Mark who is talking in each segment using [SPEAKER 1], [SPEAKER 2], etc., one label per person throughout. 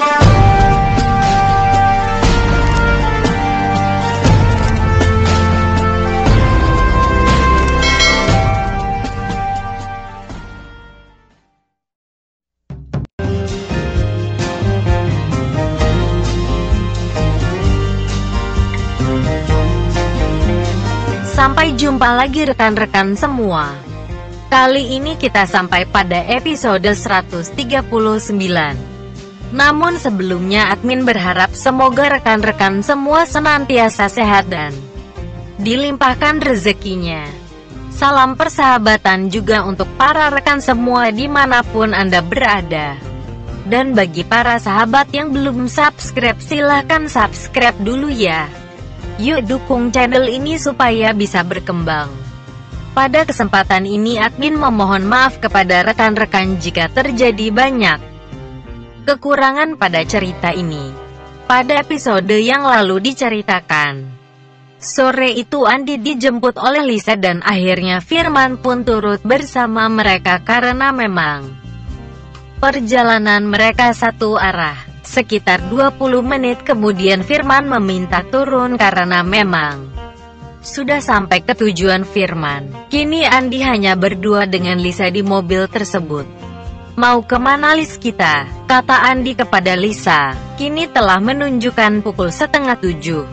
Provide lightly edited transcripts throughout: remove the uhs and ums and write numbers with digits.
[SPEAKER 1] Sampai jumpa lagi rekan-rekan semua. Kali ini kita sampai pada episode 139. Namun sebelumnya admin berharap semoga rekan-rekan semua senantiasa sehat dan dilimpahkan rezekinya. Salam persahabatan juga untuk para rekan semua dimanapun Anda berada. Dan bagi para sahabat yang belum subscribe, silahkan subscribe dulu ya. Yuk dukung channel ini supaya bisa berkembang. Pada kesempatan ini admin memohon maaf kepada rekan-rekan jika terjadi banyak kekurangan pada cerita ini. Pada episode yang lalu diceritakan, sore itu Andi dijemput oleh Lisa dan akhirnya Firman pun turut bersama mereka karena memang perjalanan mereka satu arah. Sekitar 20 menit kemudian Firman meminta turun karena memang sudah sampai ke tujuan Firman. Kini Andi hanya berdua dengan Lisa di mobil tersebut. Mau kemana Lis kita? Kata Andi kepada Lisa. Kini telah menunjukkan pukul 6:30.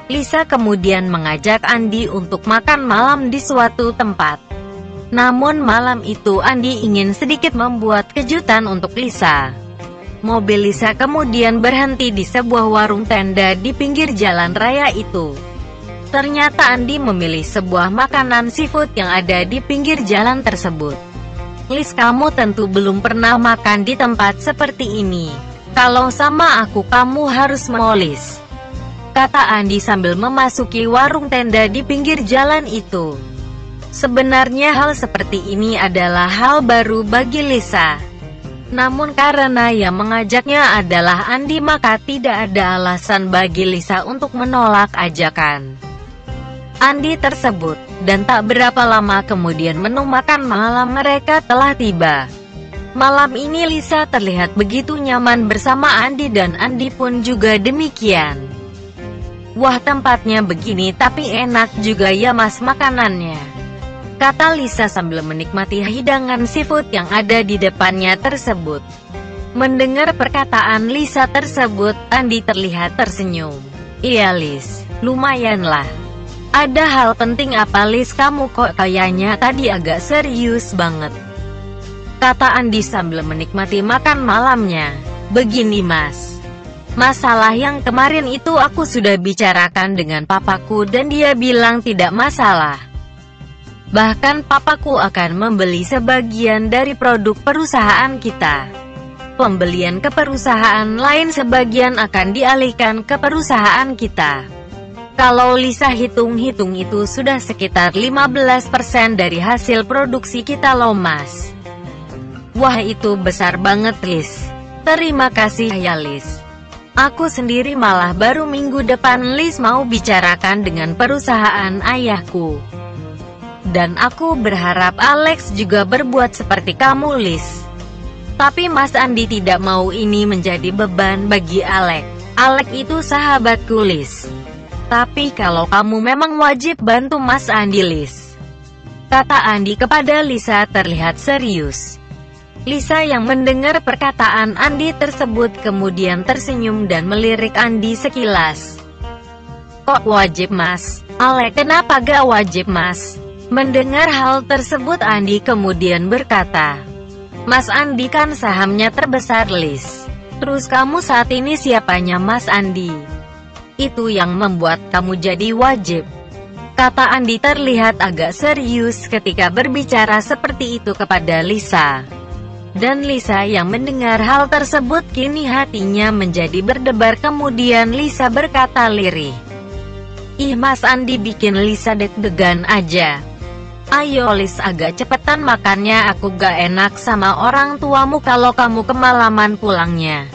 [SPEAKER 1] Lisa kemudian mengajak Andi untuk makan malam di suatu tempat. Namun malam itu Andi ingin sedikit membuat kejutan untuk Lisa. Mobil Lisa kemudian berhenti di sebuah warung tenda di pinggir jalan raya itu. Ternyata Andi memilih sebuah makanan seafood yang ada di pinggir jalan tersebut. Lis, kamu tentu belum pernah makan di tempat seperti ini. Kalau sama aku kamu harus mau Lis, kata Andi sambil memasuki warung tenda di pinggir jalan itu. Sebenarnya hal seperti ini adalah hal baru bagi Lisa. Namun karena yang mengajaknya adalah Andi, maka tidak ada alasan bagi Lisa untuk menolak ajakan Andi tersebut. Dan tak berapa lama kemudian menu makan malam mereka telah tiba. Malam ini Lisa terlihat begitu nyaman bersama Andi dan Andi pun juga demikian. Wah, tempatnya begini tapi enak juga ya mas makanannya, kata Lisa sambil menikmati hidangan seafood yang ada di depannya tersebut. Mendengar perkataan Lisa tersebut, Andi terlihat tersenyum. Iya Lis, lumayanlah. Ada hal penting apa Lis? Kamu kok kayaknya tadi agak serius banget, kata Andi sambil menikmati makan malamnya. Begini mas, masalah yang kemarin itu aku sudah bicarakan dengan papaku dan dia bilang tidak masalah. Bahkan papaku akan membeli sebagian dari produk perusahaan kita. Pembelian ke perusahaan lain sebagian akan dialihkan ke perusahaan kita. Kalau Lisa hitung-hitung itu sudah sekitar 15% dari hasil produksi kita loh mas. Wah, itu besar banget Lis. Terima kasih ya Lis. Aku sendiri malah baru minggu depan Lis mau bicarakan dengan perusahaan ayahku. Dan aku berharap Alex juga berbuat seperti kamu Lis. Tapi Mas Andi tidak mau ini menjadi beban bagi Alex. Alex itu sahabatku Lis. Tapi kalau kamu memang wajib bantu Mas Andi Lis, kata Andi kepada Lisa terlihat serius. Lisa yang mendengar perkataan Andi tersebut kemudian tersenyum dan melirik Andi sekilas. Kok wajib Mas? Alex kenapa gak wajib Mas? Mendengar hal tersebut Andi kemudian berkata, Mas Andi kan sahamnya terbesar Lis. Terus kamu saat ini siapanya Mas Andi? Itu yang membuat kamu jadi wajib, kata Andi terlihat agak serius ketika berbicara seperti itu kepada Lisa. Dan Lisa yang mendengar hal tersebut kini hatinya menjadi berdebar. Kemudian Lisa berkata lirih, Ih Mas Andi bikin Lisa deg-degan aja. Ayo Lis agak cepetan makannya, aku gak enak sama orang tuamu kalau kamu kemalaman pulangnya.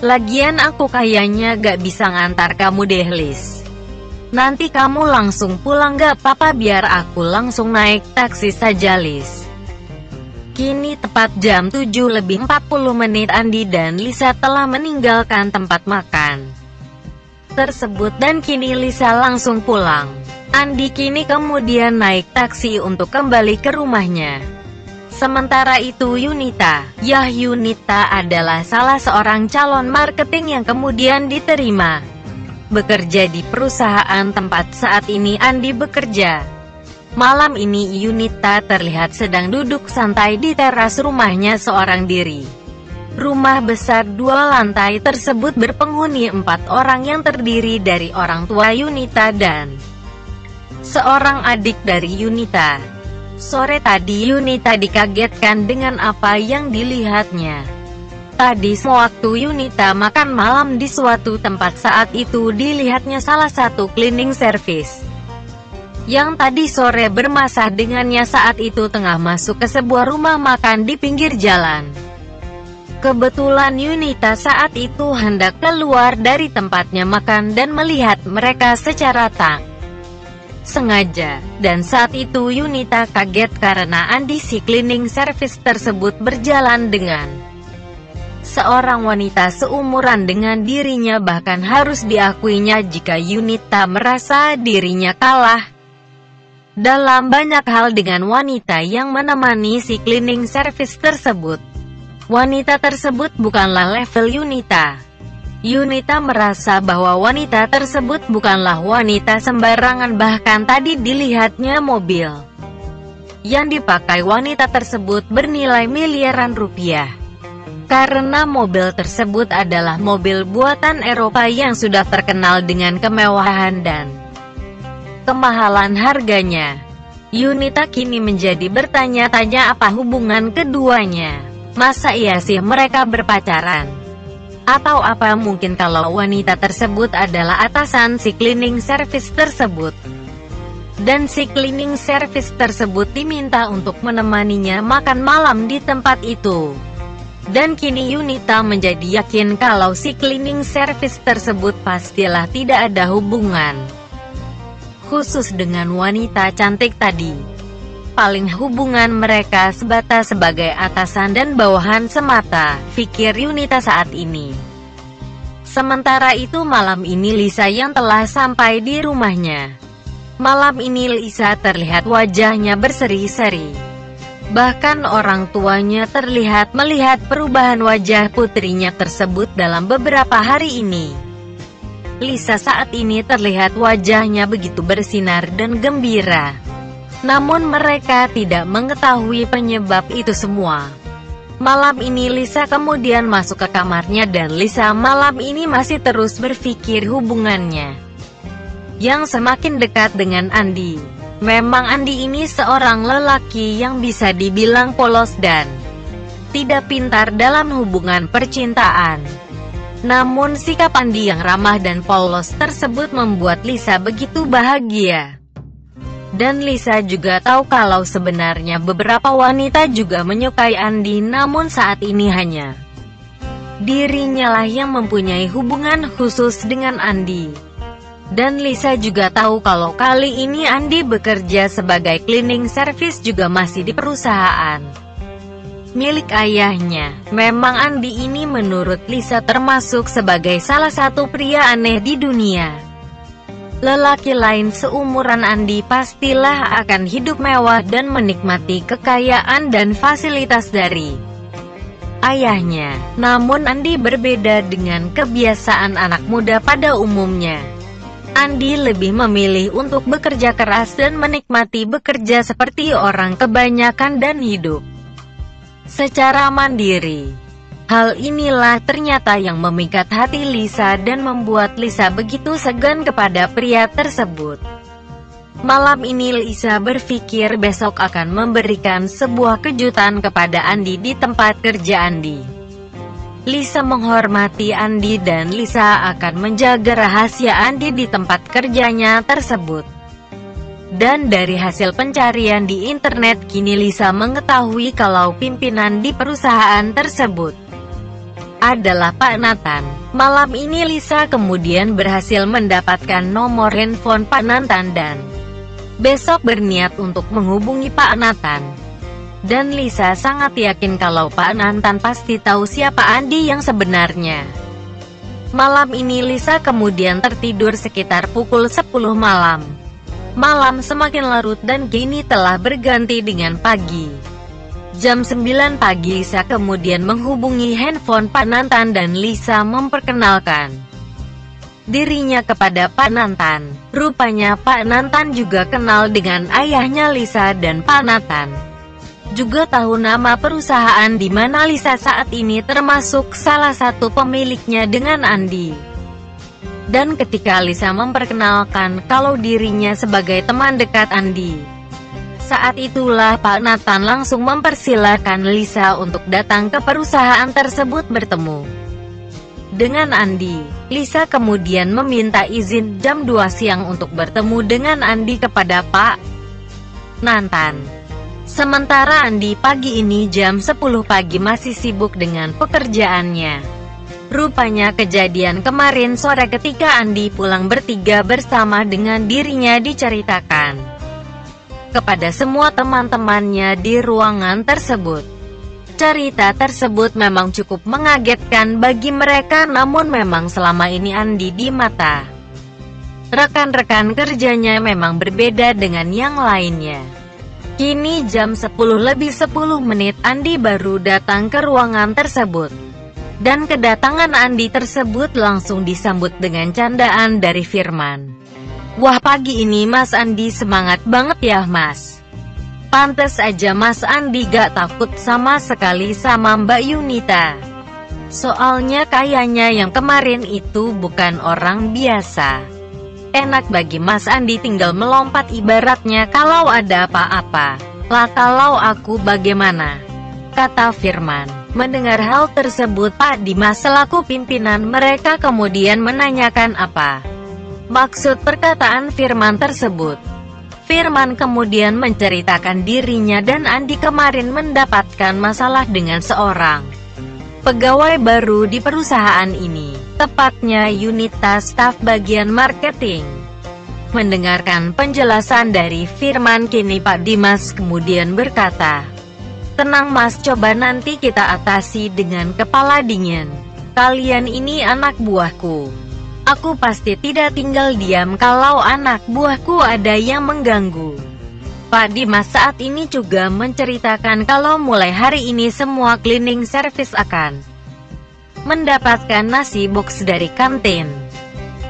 [SPEAKER 1] Lagian aku kayaknya gak bisa ngantar kamu deh Lis. Nanti kamu langsung pulang gak apa-apa biar aku langsung naik taksi saja Lis. Kini tepat jam 7:40 Andi dan Lisa telah meninggalkan tempat makan tersebut dan kini Lisa langsung pulang. Andi kini kemudian naik taksi untuk kembali ke rumahnya. Sementara itu Yunita adalah salah seorang calon marketing yang kemudian diterima bekerja di perusahaan tempat saat ini Andi bekerja. Malam ini Yunita terlihat sedang duduk santai di teras rumahnya seorang diri. Rumah besar 2 lantai tersebut berpenghuni 4 orang yang terdiri dari orang tua Yunita dan seorang adik dari Yunita. Sore tadi Yunita dikagetkan dengan apa yang dilihatnya. Tadi sewaktu Yunita makan malam di suatu tempat saat itu dilihatnya salah satu cleaning service yang tadi sore bermasalah dengannya saat itu tengah masuk ke sebuah rumah makan di pinggir jalan. Kebetulan Yunita saat itu hendak keluar dari tempatnya makan dan melihat mereka secara tak sengaja. Dan saat itu Yunita kaget karena Andi si cleaning service tersebut berjalan dengan seorang wanita seumuran dengan dirinya, bahkan harus diakuinya jika Yunita merasa dirinya kalah dalam banyak hal dengan wanita yang menemani si cleaning service tersebut. Wanita tersebut bukanlah level Yunita. Yunita merasa bahwa wanita tersebut bukanlah wanita sembarangan, bahkan tadi dilihatnya mobil yang dipakai wanita tersebut bernilai miliaran rupiah. Karena mobil tersebut adalah mobil buatan Eropa yang sudah terkenal dengan kemewahan dan kemahalan harganya. Yunita kini menjadi bertanya-tanya apa hubungan keduanya. Masa iya sih mereka berpacaran? Atau apa mungkin kalau wanita tersebut adalah atasan si cleaning service tersebut? Dan si cleaning service tersebut diminta untuk menemaninya makan malam di tempat itu. Dan kini Yunita menjadi yakin kalau si cleaning service tersebut pastilah tidak ada hubungan khusus dengan wanita cantik tadi. Paling hubungan mereka sebatas sebagai atasan dan bawahan semata, pikir Yunita saat ini. Sementara itu malam ini Lisa yang telah sampai di rumahnya. Malam ini Lisa terlihat wajahnya berseri-seri. Bahkan orang tuanya terlihat melihat perubahan wajah putrinya tersebut dalam beberapa hari ini. Lisa saat ini terlihat wajahnya begitu bersinar dan gembira. Namun mereka tidak mengetahui penyebab itu semua. Malam ini Lisa kemudian masuk ke kamarnya dan Lisa malam ini masih terus berpikir hubungannya yang semakin dekat dengan Andi. Memang Andi ini seorang lelaki yang bisa dibilang polos dan tidak pintar dalam hubungan percintaan. Namun sikap Andi yang ramah dan polos tersebut membuat Lisa begitu bahagia. Dan Lisa juga tahu kalau sebenarnya beberapa wanita juga menyukai Andi, namun saat ini hanya dirinya lah yang mempunyai hubungan khusus dengan Andi. Dan Lisa juga tahu kalau kali ini Andi bekerja sebagai cleaning service juga masih di perusahaan milik ayahnya. Memang Andi ini menurut Lisa termasuk sebagai salah satu pria aneh di dunia. Lelaki lain seumuran Andi pastilah akan hidup mewah dan menikmati kekayaan dan fasilitas dari ayahnya. Namun Andi berbeda dengan kebiasaan anak muda pada umumnya. Andi lebih memilih untuk bekerja keras dan menikmati bekerja seperti orang kebanyakan dan hidup secara mandiri. Hal inilah ternyata yang memikat hati Lisa dan membuat Lisa begitu segan kepada pria tersebut. Malam ini Lisa berpikir besok akan memberikan sebuah kejutan kepada Andi di tempat kerja Andi. Lisa menghormati Andi dan Lisa akan menjaga rahasia Andi di tempat kerjanya tersebut. Dan dari hasil pencarian di internet kini Lisa mengetahui kalau pimpinan di perusahaan tersebut adalah Pak Nathan. Malam ini Lisa kemudian berhasil mendapatkan nomor handphone Pak Nathan dan besok berniat untuk menghubungi Pak Nathan. Dan Lisa sangat yakin kalau Pak Nantan pasti tahu siapa Andi yang sebenarnya. Malam ini Lisa kemudian tertidur sekitar pukul 10 malam. Malam semakin larut dan kini telah berganti dengan pagi. Jam 9 pagi Lisa kemudian menghubungi handphone Pak Nantan dan Lisa memperkenalkan dirinya kepada Pak Nantan. Rupanya Pak Nantan juga kenal dengan ayahnya Lisa dan Pak Nantan juga tahu nama perusahaan di mana Lisa saat ini termasuk salah satu pemiliknya dengan Andi. Dan ketika Lisa memperkenalkan kalau dirinya sebagai teman dekat Andi, saat itulah Pak Nathan langsung mempersilahkan Lisa untuk datang ke perusahaan tersebut bertemu dengan Andi. Lisa kemudian meminta izin jam 2 siang untuk bertemu dengan Andi kepada Pak Nathan. Sementara Andi pagi ini jam 10 pagi masih sibuk dengan pekerjaannya. Rupanya kejadian kemarin sore ketika Andi pulang bertiga bersama dengan dirinya diceritakan kepada semua teman-temannya di ruangan tersebut. Cerita tersebut memang cukup mengagetkan bagi mereka, namun memang selama ini Andi di mata rekan-rekan kerjanya memang berbeda dengan yang lainnya. Kini jam 10:10 Andi baru datang ke ruangan tersebut. Dan kedatangan Andi tersebut langsung disambut dengan candaan dari Firman. "Wah, pagi ini Mas Andi semangat banget ya Mas. Pantes aja Mas Andi gak takut sama sekali sama Mbak Yunita. Soalnya kayaknya yang kemarin itu bukan orang biasa. Enak bagi Mas Andi tinggal melompat ibaratnya kalau ada apa-apa. Lah kalau aku bagaimana?" kata Firman. Mendengar hal tersebut Pak Dimas selaku pimpinan mereka kemudian menanyakan apa maksud perkataan Firman tersebut. Firman kemudian menceritakan dirinya dan Andi kemarin mendapatkan masalah dengan seorang pegawai baru di perusahaan ini, tepatnya Yunita staf bagian marketing. Mendengarkan penjelasan dari Firman, kini Pak Dimas kemudian berkata, "Tenang Mas, coba nanti kita atasi dengan kepala dingin. Kalian ini anak buahku. Aku pasti tidak tinggal diam kalau anak buahku ada yang mengganggu." Pak Dimas saat ini juga menceritakan kalau mulai hari ini semua cleaning service akan mendapatkan nasi box dari kantin.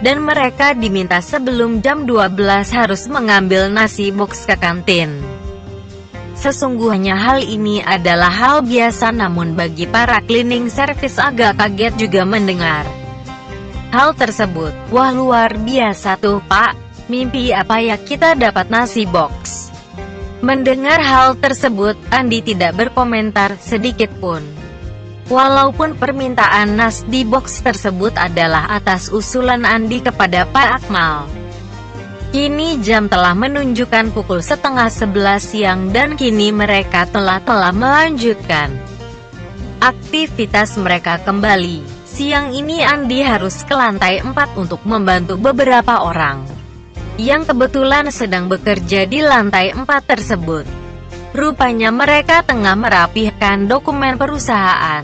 [SPEAKER 1] Dan mereka diminta sebelum jam 12 harus mengambil nasi box ke kantin. Sesungguhnya hal ini adalah hal biasa, namun bagi para cleaning service agak kaget juga mendengar hal tersebut. "Wah, luar biasa tuh Pak, mimpi apa ya kita dapat nasi box?" Mendengar hal tersebut, Andi tidak berkomentar sedikit pun. Walaupun permintaan nasi box tersebut adalah atas usulan Andi kepada Pak Akmal. Kini jam telah menunjukkan pukul 10:30 siang dan kini mereka telah melanjutkan aktivitas mereka kembali. Siang ini Andi harus ke lantai 4 untuk membantu beberapa orang yang kebetulan sedang bekerja di lantai 4 tersebut. Rupanya mereka tengah merapihkan dokumen perusahaan.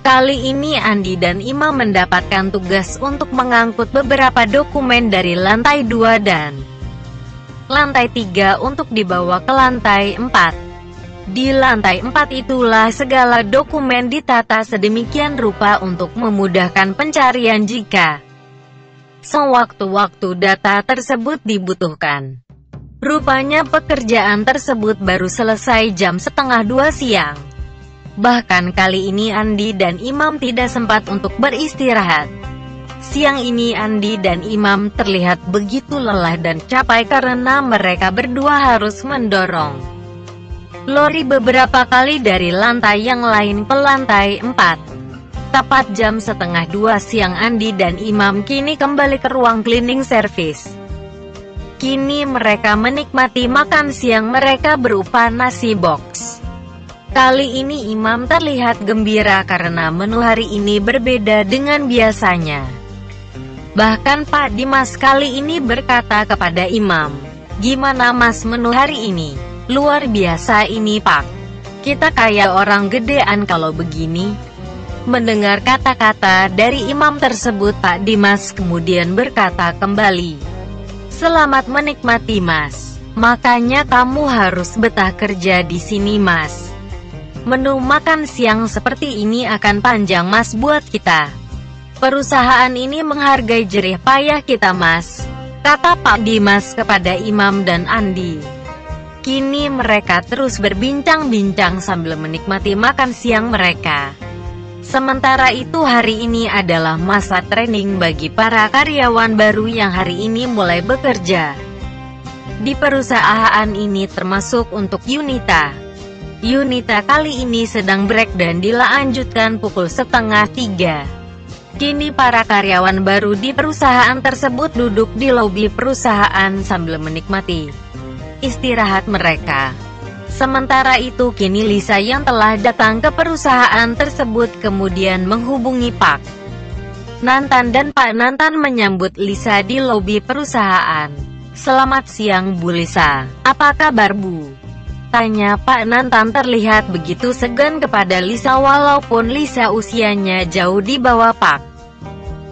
[SPEAKER 1] Kali ini Andi dan Imam mendapatkan tugas untuk mengangkut beberapa dokumen dari lantai 2 dan lantai 3 untuk dibawa ke lantai 4. Di lantai 4 itulah segala dokumen ditata sedemikian rupa untuk memudahkan pencarian jika sewaktu-waktu data tersebut dibutuhkan. Rupanya pekerjaan tersebut baru selesai jam 1:30 siang. Bahkan kali ini Andi dan Imam tidak sempat untuk beristirahat. Siang ini Andi dan Imam terlihat begitu lelah dan capek karena mereka berdua harus mendorong lori beberapa kali dari lantai yang lain ke lantai 4. Tepat jam 1:30 siang Andi dan Imam kini kembali ke ruang cleaning service. Kini mereka menikmati makan siang mereka berupa nasi box. Kali ini Imam terlihat gembira karena menu hari ini berbeda dengan biasanya. Bahkan Pak Dimas kali ini berkata kepada Imam, "Gimana Mas menu hari ini?" "Luar biasa ini Pak. Kita kayak orang gedean kalau begini." Mendengar kata-kata dari imam tersebut, Pak Dimas kemudian berkata kembali, "Selamat menikmati, Mas. Makanya kamu harus betah kerja di sini, Mas. Menu makan siang seperti ini akan panjang, Mas, buat kita. Perusahaan ini menghargai jerih payah kita, Mas," kata Pak Dimas kepada Imam dan Andi. Kini mereka terus berbincang-bincang sambil menikmati makan siang mereka. Sementara itu hari ini adalah masa training bagi para karyawan baru yang hari ini mulai bekerja di perusahaan ini, termasuk untuk Yunita. Yunita kali ini sedang break dan dilanjutkan pukul 2:30. Kini para karyawan baru di perusahaan tersebut duduk di lobi perusahaan sambil menikmati istirahat mereka. Sementara itu kini Lisa yang telah datang ke perusahaan tersebut kemudian menghubungi Pak Nantan dan Pak Nantan menyambut Lisa di lobi perusahaan. "Selamat siang, Bu Lisa. Apa kabar, Bu?" tanya Pak Nantan terlihat begitu segan kepada Lisa walaupun Lisa usianya jauh di bawah Pak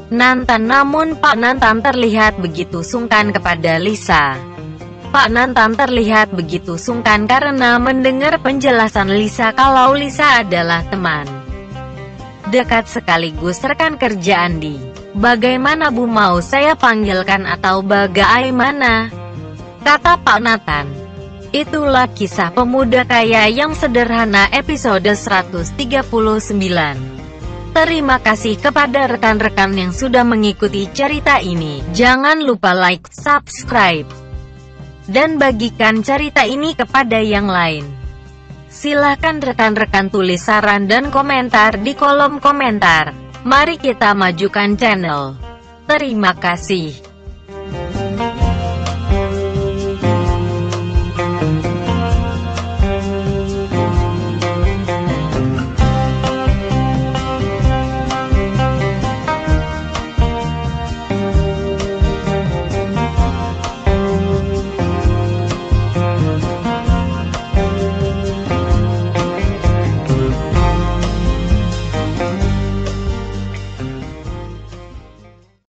[SPEAKER 1] Nantan, namun Pak Nantan terlihat begitu sungkan kepada Lisa. Pak Nantan terlihat begitu sungkan karena mendengar penjelasan Lisa kalau Lisa adalah teman dekat sekaligus rekan kerja Andi. "Bagaimana, Bu, mau saya panggilkan atau bagaimana?" kata Pak Nantan. Itulah kisah pemuda kaya yang sederhana episode 139. Terima kasih kepada rekan-rekan yang sudah mengikuti cerita ini. Jangan lupa like, subscribe, dan bagikan cerita ini kepada yang lain. Silahkan rekan-rekan tulis saran dan komentar di kolom komentar. Mari kita majukan channel. Terima kasih.